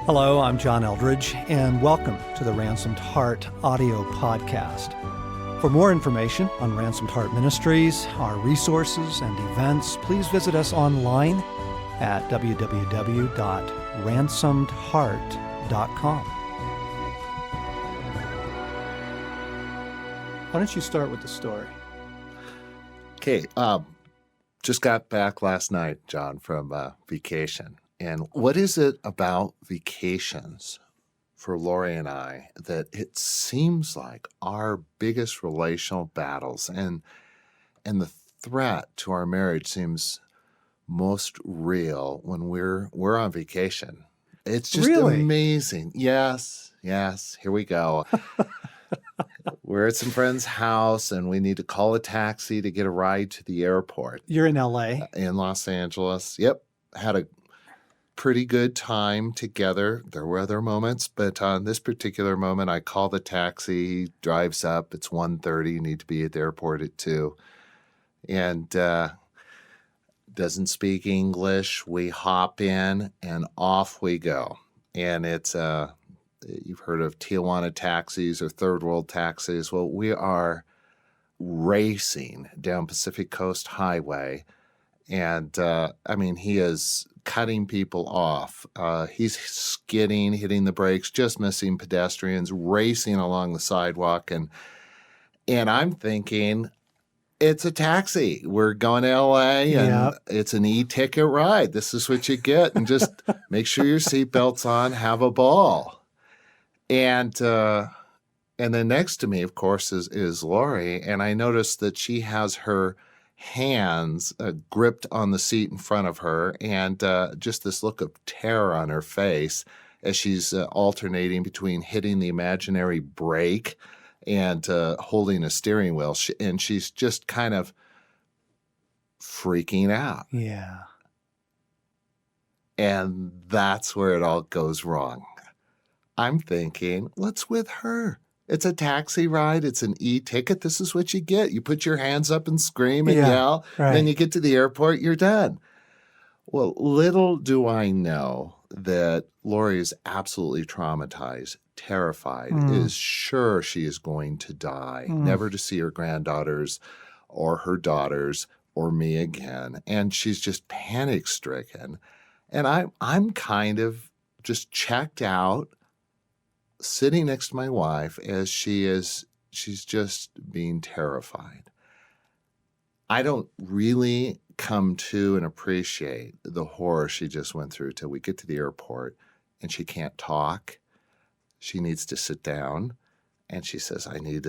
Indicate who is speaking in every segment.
Speaker 1: Hello, I'm John Eldredge, and welcome to the Ransomed Heart audio podcast. For more information on Ransomed Heart Ministries, our resources and events, please visit us online at www.ransomedheart.com. Why don't you start with the story?
Speaker 2: Okay, just got back last night, John, from vacation. And what is it about vacations for Lori and I that it seems like our biggest relational battles and the threat to our marriage seems most real when we're on vacation? It's just amazing. Yes, here we go. We're at some friend's house and we need to call a taxi to get a ride to the airport.
Speaker 1: You're in L.A.?
Speaker 2: In Los Angeles. Yep. Had a pretty good time together. There were other moments, but on this particular moment, I call the taxi, he drives up. It's 1:30. You need to be at the airport at 2. And doesn't speak English. We hop in and off we go. And it's you've heard of Tijuana taxis or third world taxis. Well, we are racing down Pacific Coast Highway. And he is cutting people off. He's skidding, hitting the brakes, just missing pedestrians, racing along the sidewalk. And I'm thinking, it's a taxi. We're going to L.A. and It's an e-ticket ride. This is what you get. And just make sure your seatbelt's on, have a ball. And then next to me, of course, is Lori. And I noticed that she has her hands gripped on the seat in front of her and just this look of terror on her face as she's alternating between hitting the imaginary brake and holding a steering wheel. And she's just kind of freaking out.
Speaker 1: Yeah.
Speaker 2: And that's where it all goes wrong. I'm thinking, what's with her? It's a taxi ride. It's an e-ticket. This is what you get. You put your hands up and scream and yell. Right. Then you get to the airport, you're done. Well, little do I know that Lori is absolutely traumatized, terrified, is sure she is going to die, never to see her granddaughters or her daughters or me again. And she's just panic-stricken. And I'm kind of just checked out, sitting next to my wife as she's just being terrified. I don't really come to and appreciate the horror she just went through till we get to the airport and she can't talk. She needs to sit down and she says, I need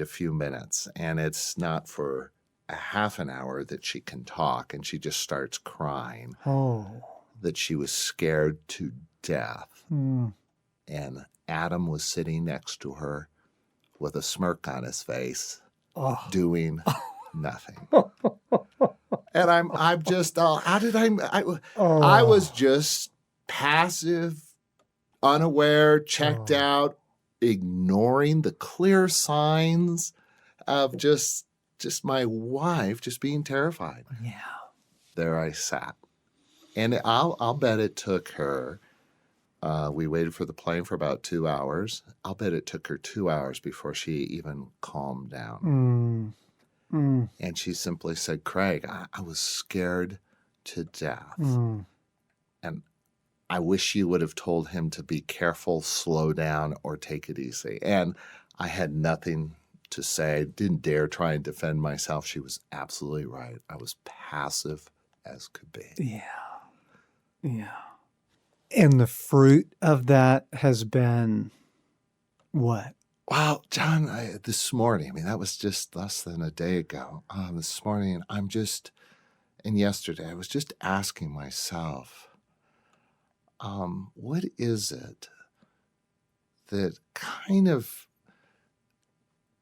Speaker 2: a few minutes. And it's not for a half an hour that she can talk, and she just starts crying. That she was scared to death. And Adam was sitting next to her with a smirk on his face, doing nothing. And I'm just, I was just passive, unaware, checked out, ignoring the clear signs of just my wife just being terrified.
Speaker 1: Yeah.
Speaker 2: There I sat. And I'll bet it took her, we waited for the plane for about 2 hours. I'll bet it took her 2 hours before she even calmed down. And she simply said, Craig, I was scared to death. And I wish you would have told him to be careful, slow down, or take it easy. And I had nothing to say, didn't dare try and defend myself. She was absolutely right. I was passive as could be.
Speaker 1: Yeah. And the fruit of that has been what?
Speaker 2: Wow, John, this morning, that was just less than a day ago. This morning, and yesterday, I was just asking myself, what is it that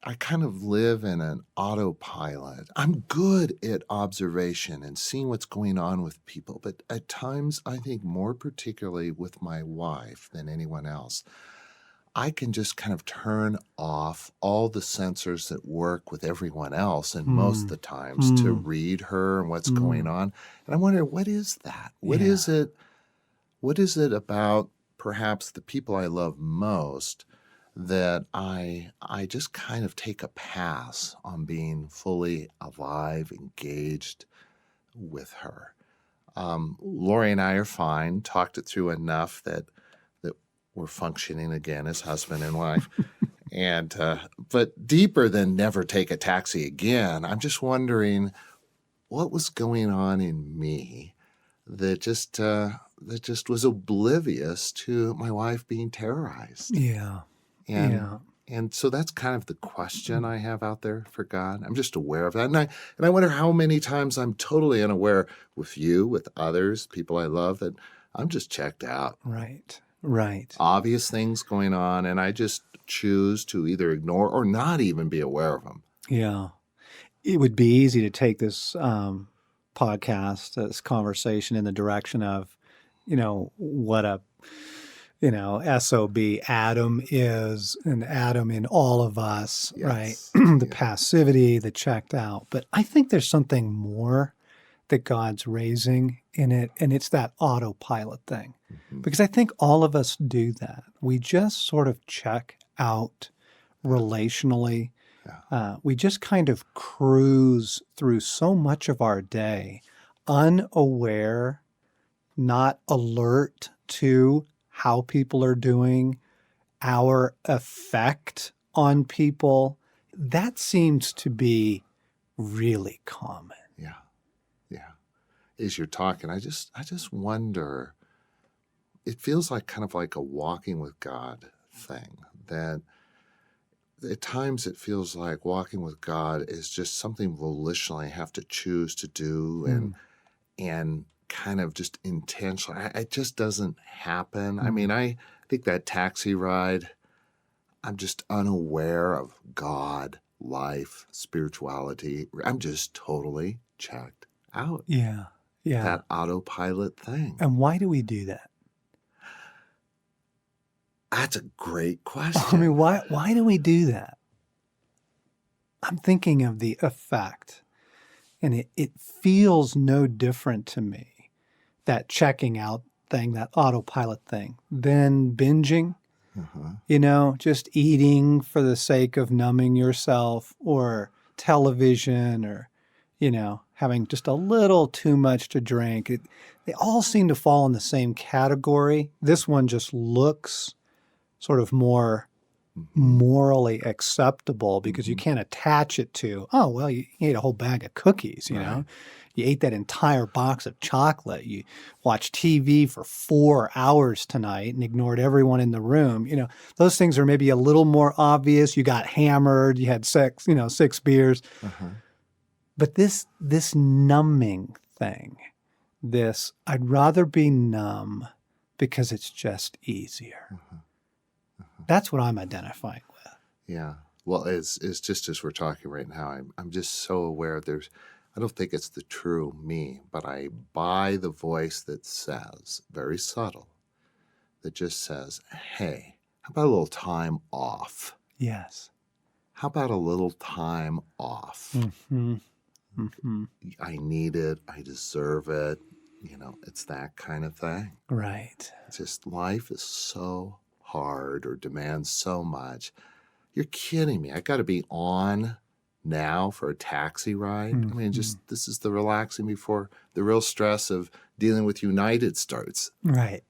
Speaker 2: I kind of live in an autopilot. I'm good at observation and seeing what's going on with people, but at times, I think more particularly with my wife than anyone else, I can just kind of turn off all the sensors that work with everyone else, and most of the times to read her and what's going on. And I wonder, what is that? What is it about perhaps the people I love most, that I just kind of take a pass on being fully alive, engaged with her. Lori and I are fine, talked it through enough that we're functioning again as husband and wife. And but deeper than never take a taxi again, I'm just wondering what was going on in me that just was oblivious to my wife being terrorized.
Speaker 1: Yeah.
Speaker 2: And
Speaker 1: Yeah.
Speaker 2: and so that's kind of the question I have out there for God. I'm just aware of that. And I wonder how many times I'm totally unaware with you, with others, people I love, that I'm just checked out.
Speaker 1: Right. Right.
Speaker 2: Obvious things going on, and I just choose to either ignore or not even be aware of them.
Speaker 1: Yeah. It would be easy to take this podcast, this conversation in the direction of, what a, SOB Adam is, an Adam in all of us, right?
Speaker 2: Yes.
Speaker 1: The passivity, the checked out. But I think there's something more that God's raising in it, and it's that autopilot thing.
Speaker 2: Mm-hmm.
Speaker 1: Because I think all of us do that. We just sort of check out relationally. We just kind of cruise through so much of our day, unaware, not alert to how people are doing, our effect on people. That seems to be really common.
Speaker 2: Yeah. As you're talking, I just wonder, it feels like kind of like a walking with God thing, that at times it feels like walking with God is just something volitionally I have to choose to do and kind of just intentionally. It just doesn't happen. I mean, I think that taxi ride, I'm just unaware of God, life, spirituality. I'm just totally checked out.
Speaker 1: Yeah.
Speaker 2: That autopilot thing.
Speaker 1: And why do we do that?
Speaker 2: That's a great question.
Speaker 1: I mean, why do we do that? I'm thinking of the effect, and it feels no different to me, that checking out thing, that autopilot thing, than binging, just eating for the sake of numbing yourself, or television, or, having just a little too much to drink. They all seem to fall in the same category. This one just looks sort of more morally acceptable because you can't attach it to, oh, well, you ate a whole bag of cookies, know? You ate that entire box of chocolate. You watched TV for 4 hours tonight and ignored everyone in the room. Those things are maybe a little more obvious. You got hammered. You had 6 beers. But this numbing thing, I'd rather be numb because it's just easier. That's what I'm identifying with.
Speaker 2: Yeah. Well, it's just as we're talking right now, I'm just so aware I don't think it's the true me, but I buy the voice that says, very subtle, that just says, hey, how about a little time off?
Speaker 1: Yes.
Speaker 2: How about a little time off? I need it. I deserve it. It's that kind of thing.
Speaker 1: Right.
Speaker 2: It's just life is so hard or demands so much. You're kidding me. I got to be on now for a taxi ride. I mean, this is the relaxing before the real stress of dealing with United starts.
Speaker 1: Right.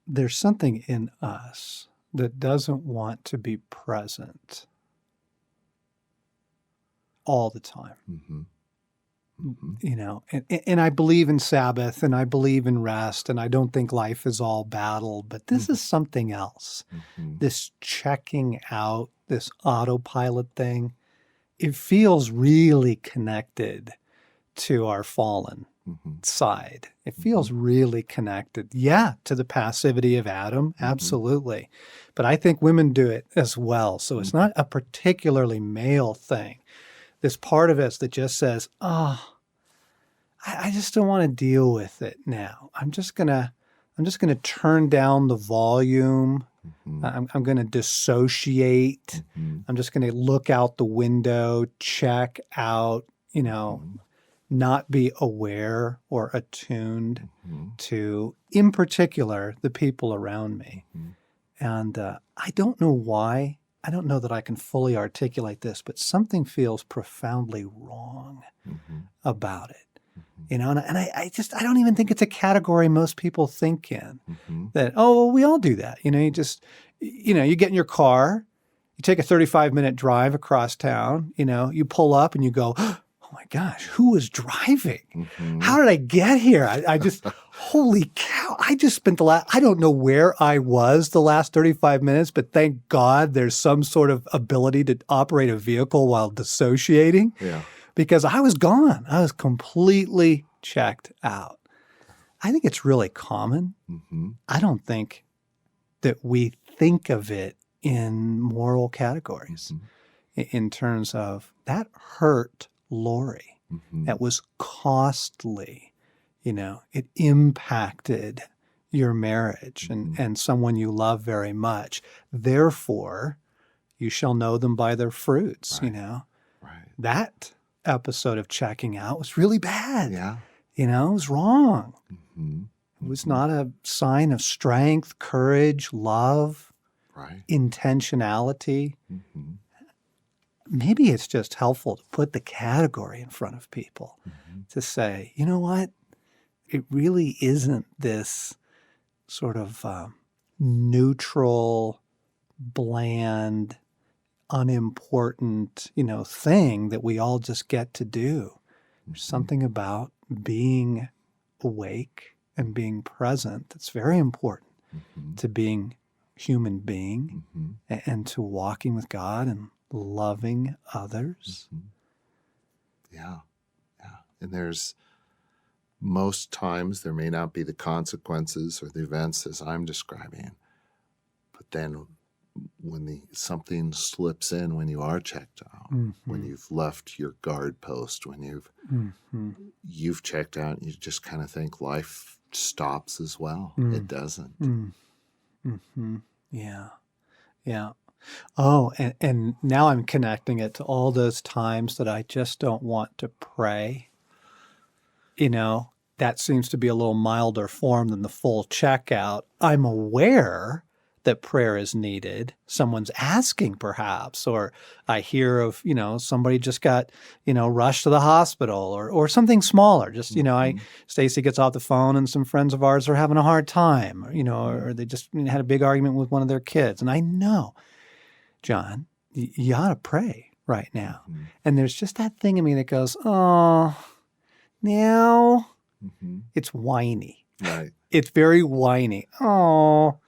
Speaker 1: There's something in us that doesn't want to be present all the time. And I believe in Sabbath, and I believe in rest, and I don't think life is all battle, but this is something else. This checking out, this autopilot thing, it feels really connected to our fallen side. It feels really connected, to the passivity of Adam, absolutely. But I think women do it as well. So it's not a particularly male thing. This part of us that just says, I just don't want to deal with it now. I'm just gonna turn down the volume. I'm going to dissociate. I'm just going to look out the window, check out, not be aware or attuned to, in particular, the people around me. And I don't know why. I don't know that I can fully articulate this, but something feels profoundly wrong about it. You know, and I don't even think it's a category most people think in. That, oh, well, we all do that. You know, you get in your car, you take a 35-minute drive across town, you know, you pull up and you go, oh my gosh, who was driving? How did I get here? I just, holy cow, I just spent I don't know where I was the last 35 minutes, but thank God there's some sort of ability to operate a vehicle while dissociating.
Speaker 2: Yeah.
Speaker 1: Because I was gone. I was completely checked out. I think it's really common. I don't think that we think of it in moral categories in terms of that hurt Lori. That was costly. You know, it impacted your marriage and someone you love very much. Therefore, you shall know them by their fruits, you know.
Speaker 2: Right.
Speaker 1: That episode of checking out was really bad.
Speaker 2: Yeah.
Speaker 1: You know, it was wrong. It was not a sign of strength, courage, love, intentionality. Maybe it's just helpful to put the category in front of people to say, you know what? It really isn't this sort of neutral, bland, unimportant, you know, thing that we all just get to do. There's something about being awake and being present that's very important to being human being and to walking with God and loving others.
Speaker 2: Yeah. And there's most times there may not be the consequences or the events as I'm describing, but then when something slips in when you are checked out, when you've left your guard post, when you've checked out, you just kind of think life stops as well. It doesn't.
Speaker 1: Yeah. Oh, and now I'm connecting it to all those times that I just don't want to pray. You know, that seems to be a little milder form than the full checkout. I'm aware that prayer is needed. Someone's asking perhaps, or I hear of, you know, somebody just got, you know, rushed to the hospital or something smaller. Just, you know, Stacy gets off the phone and some friends of ours are having a hard time, you know, or they just had a big argument with one of their kids. And I know, John, you ought to pray right now. And there's just that thing in me that goes, oh, now it's whiny.
Speaker 2: Right.
Speaker 1: It's very whiny. Oh,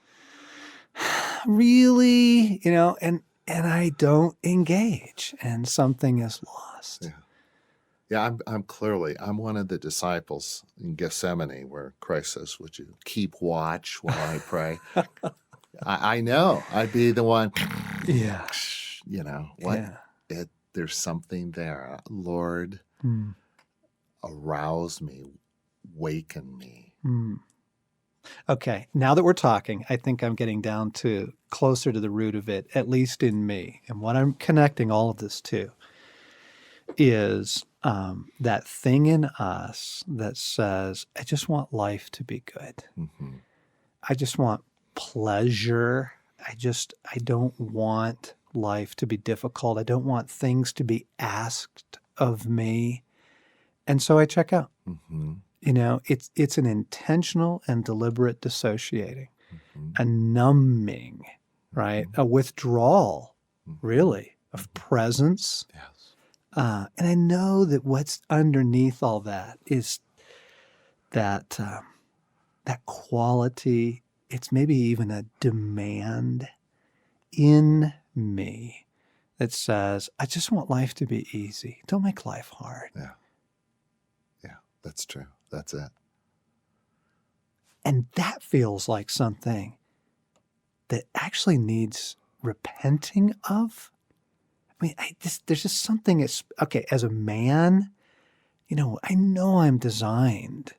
Speaker 1: really? You know, and I don't engage and something is lost.
Speaker 2: Yeah, I'm one of the disciples in Gethsemane where Christ says, would you keep watch while I pray? I know I'd be the one.
Speaker 1: Yeah.
Speaker 2: You know, there's something there. Lord, arouse me, waken me.
Speaker 1: Okay, now that we're talking, I think I'm getting down to closer to the root of it, at least in me. And what I'm connecting all of this to is that thing in us that says, I just want life to be good. I just want pleasure. I don't want life to be difficult. I don't want things to be asked of me. And so I check out. You know, it's an intentional and deliberate dissociating, a numbing, right? A withdrawal, really, of presence. And I know that what's underneath all that is that that quality. It's maybe even a demand in me that says, I just want life to be easy. Don't make life hard.
Speaker 2: Yeah, that's true. That's it.
Speaker 1: And that feels like something that actually needs repenting of. I mean, there's just something, as a man, you know I'm designed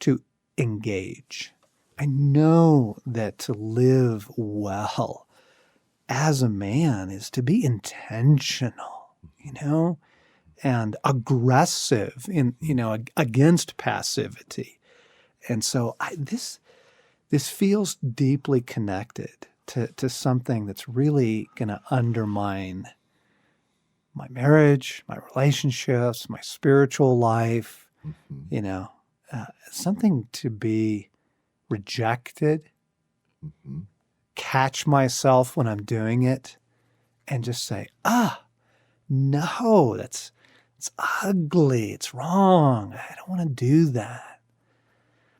Speaker 1: to engage. I know that to live well as a man is to be intentional, you know? and aggressive against passivity. And so this feels deeply connected to something that's really going to undermine my marriage, my relationships, my spiritual life, something to be rejected, catch myself when I'm doing it, and just say, no, it's ugly, it's wrong, I don't want to do that.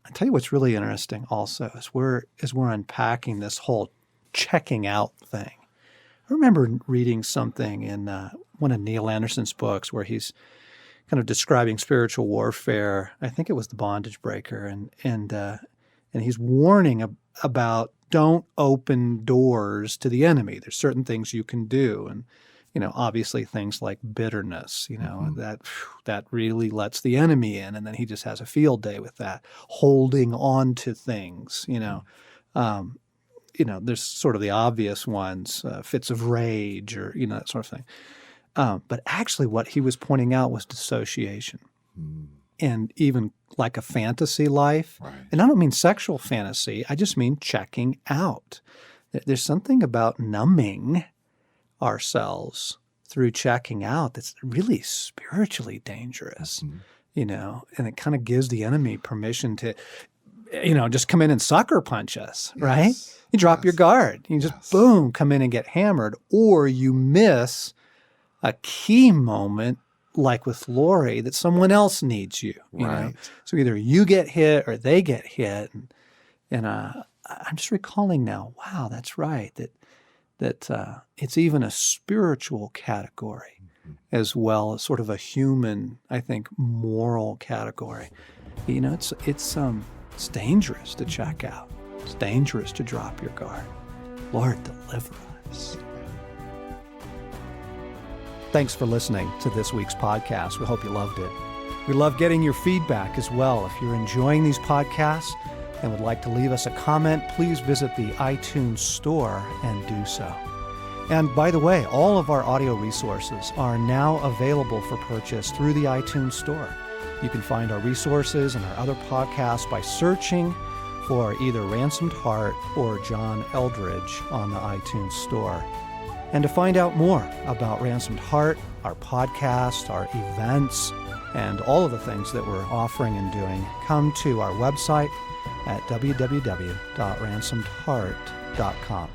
Speaker 1: I'll tell you what's really interesting also as we're unpacking this whole checking out thing. I remember reading something in one of Neil Anderson's books where he's kind of describing spiritual warfare. I think it was The Bondage Breaker, and he's warning about don't open doors to the enemy. There's certain things you can do, and obviously things like bitterness, that really lets the enemy in, and then he just has a field day with that. Holding on to things, there's sort of the obvious ones, fits of rage or, that sort of thing. But actually what he was pointing out was dissociation. And even like a fantasy life. Right. And I don't mean sexual fantasy. I just mean checking out. There's something about numbing ourselves through checking out that's really spiritually dangerous, and it kind of gives the enemy permission to, just come in and sucker punch us, right? Yes. You drop your guard. You just, boom, come in and get hammered. Or you miss a key moment, like with Lori, that someone else needs you, you know? So either you get hit or they get hit. And I'm just recalling now, wow, that's right, that it's even a spiritual category as well as sort of a human, I think, moral category. It's dangerous to check out. It's dangerous to drop your guard. Lord, deliver us. Thanks for listening to this week's podcast. We hope you loved it. We love getting your feedback as well. If you're enjoying these podcasts and would like to leave us a comment, please visit the iTunes store and do so. And by the way, all of our audio resources are now available for purchase through the iTunes store. You can find our resources and our other podcasts by searching for either Ransomed Heart or John Eldredge on the iTunes store. And to find out more about Ransomed Heart, our podcast, our events, and all of the things that we're offering and doing, come to our website at www.ransomedheart.com.